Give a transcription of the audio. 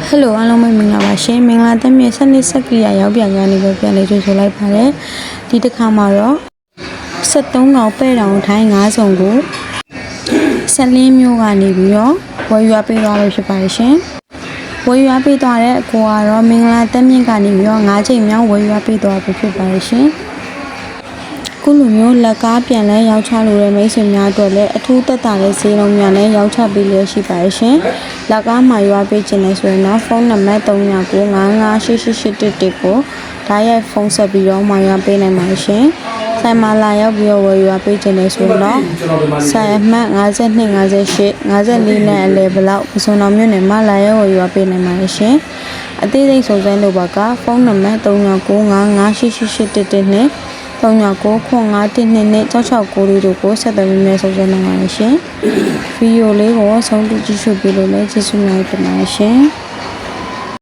Hello အားလုံးပဲမင်္ဂလာပါရှင်မင်္ဂလာသမီးစနစ်စက်ကရိယာရောက်ပြန်ကနေပဲပြန်လေးတွေ့ဆိုလိုက်ပါတယ်ဒီတစ်ခါမှာတော့73កောင်ပဲ့တောင်ထိုင်း9စုံကိုဆက်လင်းမျိုးကနေပြီးတော့ဝယ်ရွာပေးသွားလို့ဖြစ်ပါတယ်ရှင်ဝယ်ရွာပေးသွားတဲ့အကိုကတော့မင်္ဂလာသမီးကနေပြီးတော့9ချိန်မြောက်ဝယ်ရွာပေးသွားဖို့ဖြစ်ပါတယ်ရှင်ခုလိုမျိုးလက်ကားပြန်လဲရောက်ချလို့ရမိတ်ဆွေများအတွက်လည်းအထူးသက်သာတဲ့ဈေးနှုန်းများနဲ့ရောက်ချပေးလျက်ရှိပါရှင်။လက်ကားမှာရွာပေးခြင်းနဲ့ဆိုရင်တော့ဖုန်းနံပါတ်39958888ကိုဓာတ်ရိုက်ဖုန်းဆက်ပြီးတော့မှာရွာပေးနိုင်ပါရှင်။ဆိုင်မှာလာရောက်ပြီးတော့ဝယ်ရွာပေးခြင်းနဲ့ဆိုရင်တော့ဆိုင်အမှတ်52 58 54နဲ့အလဲဘလောက်ပစုံတော်မြို့နယ်မှာလာရောက်ဝယ်ရွာပေးနိုင်ပါရှင်။အသေးစိတ်စုံစမ်းလို့ပါကဖုန်းနံပါတ်39958888နဲ့399512နဲ့669လေးတို့ကိုဆက်သွယ်မြဲဆုံးစမ်းနိုင်ပါရှင်။ဗီဒီယိုလေးကိုဆုံးဖြတ်ကြည့်ရှုပေးလို့လည်းကျေးဇူးများတင်ပါတယ်ရှင်။